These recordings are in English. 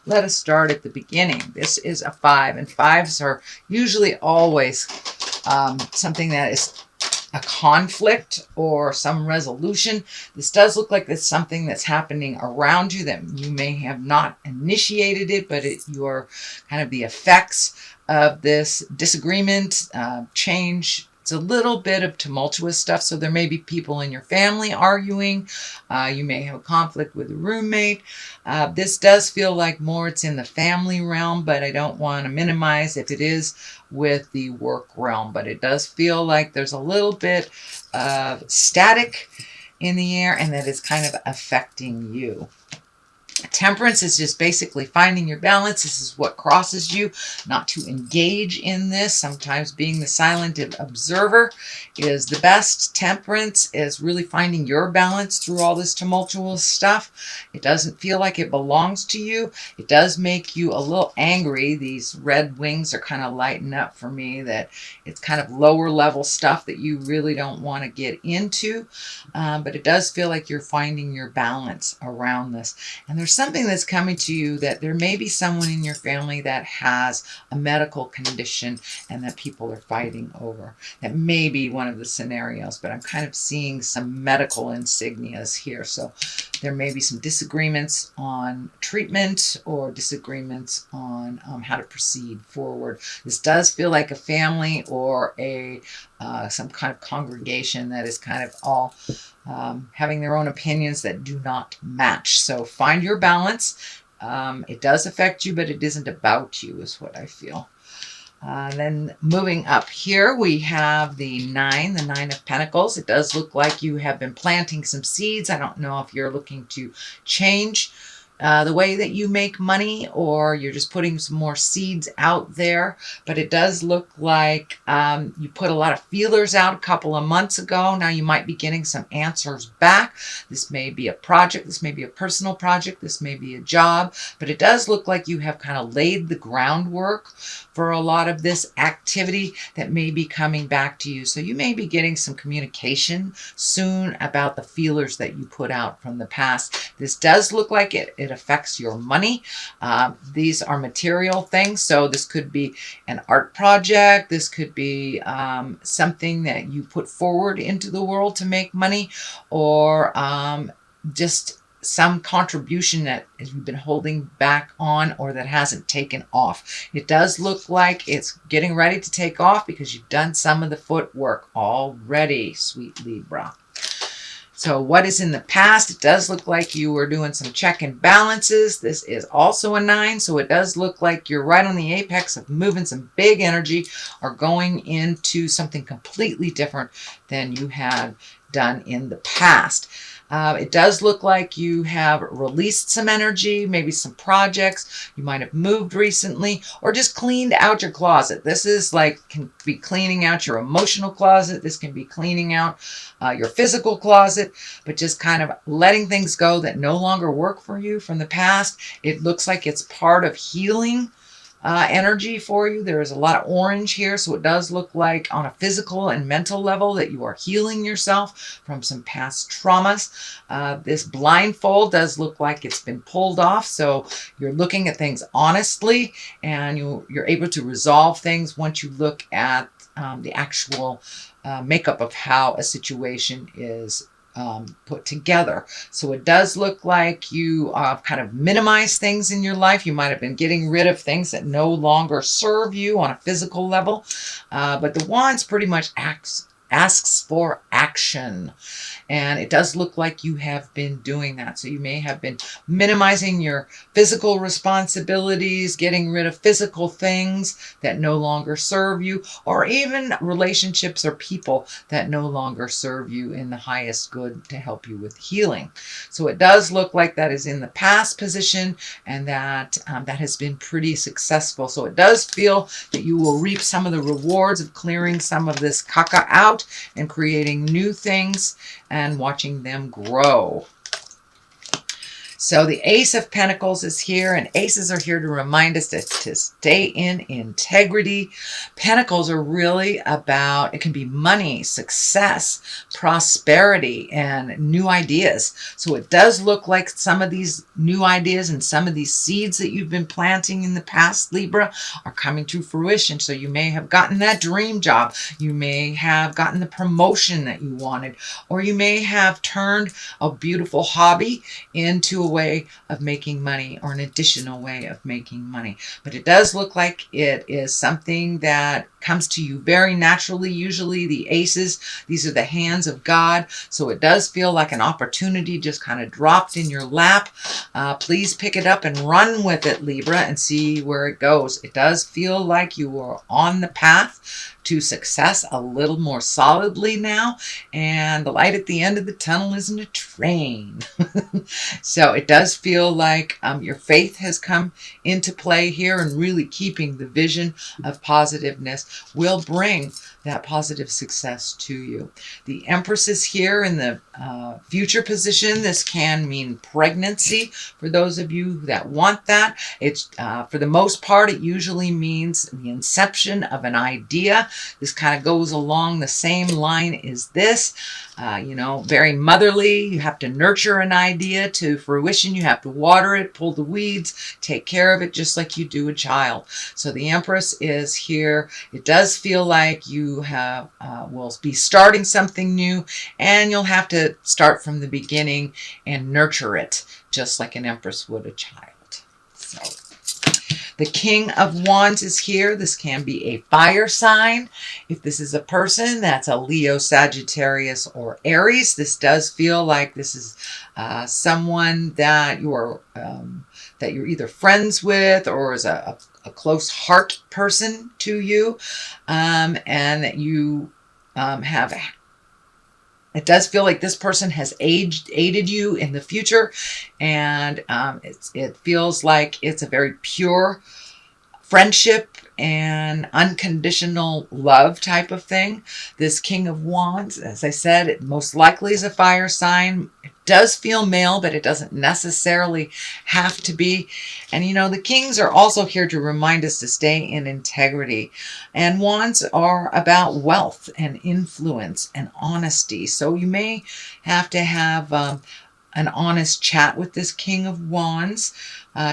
let us start at the beginning. This is a 5, and 5s are usually always something that is a conflict or some resolution. This does look like it's something that's happening around you that you may have not initiated it, but you're kind of the effects of this disagreement, change. It's a little bit of tumultuous stuff. So there may be people in your family arguing. You may have a conflict with a roommate. This does feel like more it's in the family realm, but I don't want to minimize if it is with the work realm. But it does feel like there's a little bit of static in the air and that is kind of affecting you. Temperance is just basically finding your balance. This is what crosses you, not to engage in this. Sometimes being the silent observer is the best. Temperance is really finding your balance through all this tumultuous stuff. It doesn't feel like it belongs to you. It does make you a little angry. These red wings are kind of lighting up for me that it's kind of lower level stuff that you really don't want to get into. But it does feel like you're finding your balance around this. And there's something that's coming to you that there may be someone in your family that has a medical condition and that people are fighting over. That may be one of the scenarios, but I'm kind of seeing some medical insignias here. So there may be some disagreements on treatment or disagreements on how to proceed forward. This does feel like a family or some kind of congregation that is kind of all having their own opinions that do not match. So find your balance. It does affect you, but it isn't about you, is what I feel. Then moving up here, we have the 9 of Pentacles. It does look like you have been planting some seeds. I don't know if you're looking to change the way that you make money, or you're just putting some more seeds out there. But it does look like you put a lot of feelers out a couple of months ago. Now you might be getting some answers back. This may be a project. This may be a personal project. This may be a job. But it does look like you have kind of laid the groundwork for a lot of this activity that may be coming back to you. So you may be getting some communication soon about the feelers that you put out from the past. This does look like it affects your money. These are material things. So this could be an art project. This could be something that you put forward into the world to make money, or just some contribution that you've been holding back on or that hasn't taken off. It does look like it's getting ready to take off because you've done some of the footwork already, sweet Libra. So what is in the past? It does look like you were doing some check and balances. This is also a 9. So it does look like you're right on the apex of moving some big energy or going into something completely different than you had done in the past. It does look like you have released some energy, maybe some projects. You might have moved recently or just cleaned out your closet. This is like, can be cleaning out your emotional closet. This can be cleaning out your physical closet, but just kind of letting things go that no longer work for you from the past. It looks like it's part of healing energy for you. There is a lot of orange here, so it does look like on a physical and mental level that you are healing yourself from some past traumas. This blindfold does look like it's been pulled off, so you're looking at things honestly, and you're able to resolve things once you look at the actual makeup of how a situation is put together. So it does look like you kind of minimize things in your life. You might have been getting rid of things that no longer serve you on a physical level. But the Wands pretty much asks for action. And it does look like you have been doing that. So you may have been minimizing your physical responsibilities, getting rid of physical things that no longer serve you, or even relationships or people that no longer serve you in the highest good to help you with healing. So it does look like that is in the past position, and that that has been pretty successful. So it does feel that you will reap some of the rewards of clearing some of this caca out and creating new things and watching them grow. So the Ace of Pentacles is here, and aces are here to remind us to stay in integrity. Pentacles are really about, it can be money, success, prosperity, and new ideas. So it does look like some of these new ideas and some of these seeds that you've been planting in the past, Libra, are coming to fruition. So you may have gotten that dream job. You may have gotten the promotion that you wanted, or you may have turned a beautiful hobby into a way of making money, or an additional way of making money. But it does look like it is something that comes to you very naturally. Usually the aces, these are the hands of God. So it does feel like an opportunity just kind of dropped in your lap. Please pick it up and run with it, Libra, and see where it goes. It does feel like you are on the path to success a little more solidly now, and the light at the end of the tunnel isn't a train. So it does feel like your faith has come into play here, and really keeping the vision of positiveness will bring that positive success to you. The Empress is here in the future position. This can mean pregnancy for those of you that want that. It's for the most part, it usually means the inception of an idea. This kind of goes along the same line as this. You know, very motherly. You have to nurture an idea to fruition. You have to water it, pull the weeds, take care of it just like you do a child. So the Empress is here. It does feel like you have will be starting something new, and you'll have to start from the beginning and nurture it just like an Empress would a child. So the King of Wands is here. This can be a fire sign. If this is a person that's a Leo, Sagittarius, or Aries, this does feel like this is someone that you're either friends with, or is a close heart person to you, and that you have. It does feel like this person has aided you in the future, and it feels like it's a very pure friendship and unconditional love type of thing. This King of Wands, as I said, it most likely is a fire sign. It does feel male, but it doesn't necessarily have to be. And you know, the kings are also here to remind us to stay in integrity. And wands are about wealth and influence and honesty. So you may have to have an honest chat with this King of Wands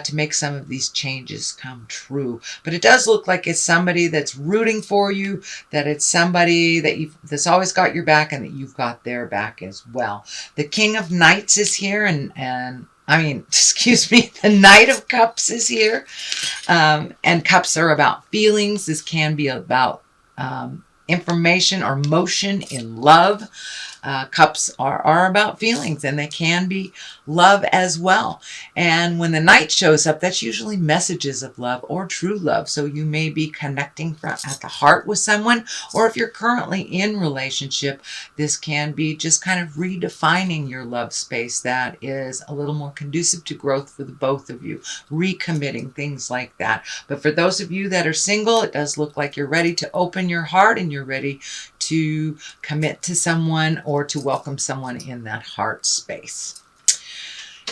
to make some of these changes come true. But it does look like it's somebody that's rooting for you, that it's somebody that's always got your back, and that you've got their back as well. The King of Knights is here, and I mean, excuse me, the Knight of Cups is here. And cups are about feelings. This can be about information or motion in love. Cups are about feelings, and they can be love as well. And when the Knight shows up, that's usually messages of love or true love. So you may be connecting at the heart with someone, or if you're currently in relationship, this can be just kind of redefining your love space that is a little more conducive to growth for the both of you, recommitting, things like that. But for those of you that are single, it does look like you're ready to open your heart, and you're ready to commit to someone or to welcome someone in that heart space.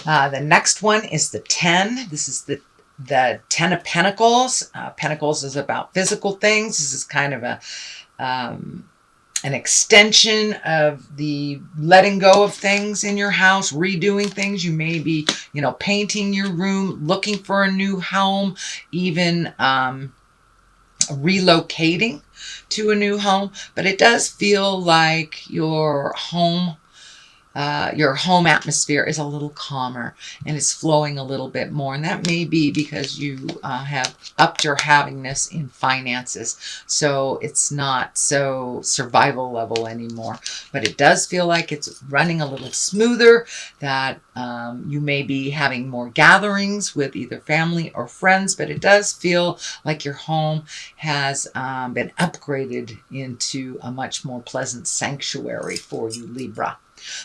The next one is the 10. This is the 10 of Pentacles. Pentacles is about physical things. This is kind of an extension of the letting go of things in your house, redoing things. You may be, painting your room, looking for a new home, even relocating to a new home. But it does feel like your home atmosphere is a little calmer, and it's flowing a little bit more. And that may be because you have upped your havingness in finances. So it's not so survival level anymore. But it does feel like it's running a little smoother, that you may be having more gatherings with either family or friends. But it does feel like your home has been upgraded into a much more pleasant sanctuary for you, Libra.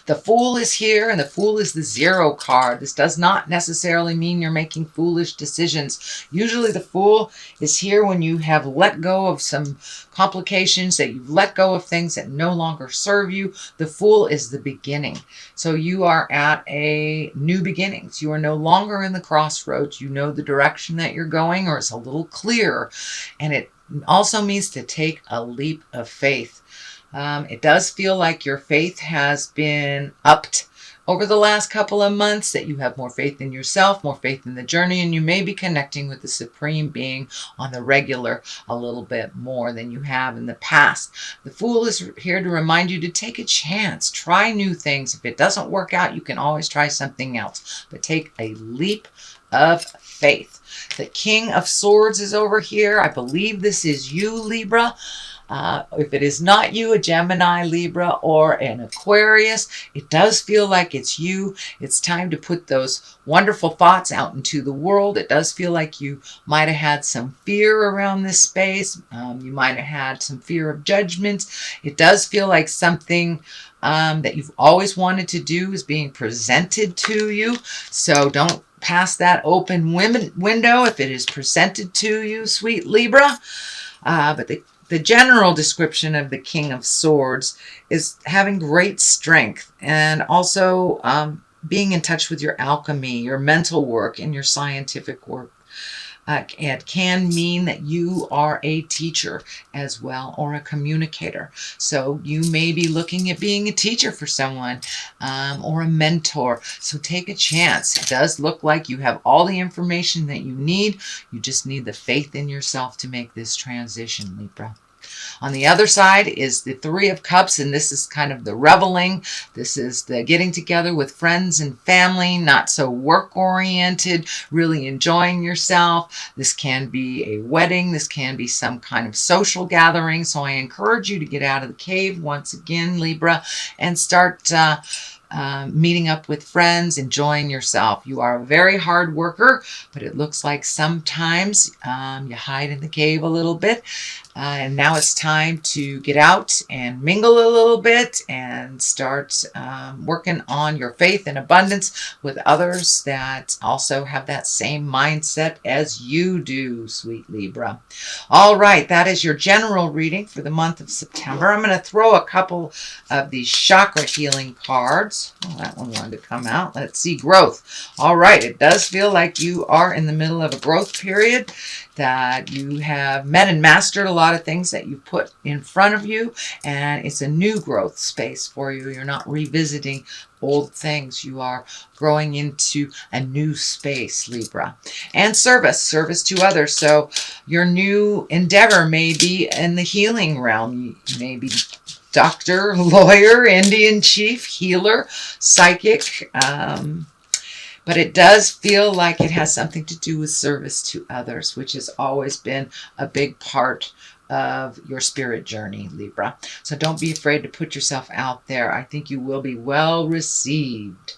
The Fool is here, and the Fool is the 0 card. This does not necessarily mean you're making foolish decisions. Usually the Fool is here when you have let go of some complications, that you've let go of things that no longer serve you. The Fool is the beginning. So you are at a new beginnings. You are no longer in the crossroads. You know the direction that you're going, or it's a little clearer. And it also means to take a leap of faith. It does feel like your faith has been upped over the last couple of months, that you have more faith in yourself, more faith in the journey, and you may be connecting with the Supreme Being on the regular a little bit more than you have in the past. The Fool is here to remind you to take a chance, try new things. If it doesn't work out, you can always try something else, but take a leap of faith. The King of Swords is over here. I believe this is you, Libra. If it is not you, a Gemini, Libra, or an Aquarius, it does feel like it's you. It's time to put those wonderful thoughts out into the world. It does feel like you might have had some fear around this space. You might have had some fear of judgment. It does feel like something that you've always wanted to do is being presented to you. So don't pass that open window if it is presented to you, sweet Libra. But the general description of the King of Swords is having great strength, and also being in touch with your alchemy, your mental work, and your scientific work. It can mean that you are a teacher as well, or a communicator. So you may be looking at being a teacher for someone, or a mentor. So take a chance. It does look like you have all the information that you need. You just need the faith in yourself to make this transition, Libra. On the other side is the 3 of Cups, and this is kind of the reveling. This is the getting together with friends and family, not so work-oriented, really enjoying yourself. This can be a wedding. This can be some kind of social gathering. So I encourage you to get out of the cave once again, Libra, and start meeting up with friends, enjoying yourself. You are a very hard worker, but it looks like sometimes you hide in the cave a little bit. And now it's time to get out and mingle a little bit and start working on your faith and abundance with others that also have that same mindset as you do, sweet Libra. All right, that is your general reading for the month of September. I'm going to throw a couple of these chakra healing cards. Oh, that one wanted to come out. Let's see, growth. All right, it does feel like you are in the middle of a growth period, that you have met and mastered a lot of things that you put in front of you, and it's a new growth space for you. You're not revisiting old things. You are growing into a new space, Libra. And service to others. So your new endeavor may be in the healing realm. You may be doctor, lawyer, Indian chief, healer, psychic, but it does feel like it has something to do with service to others, which has always been a big part of your spirit journey, Libra. So don't be afraid to put yourself out there. I think you will be well received.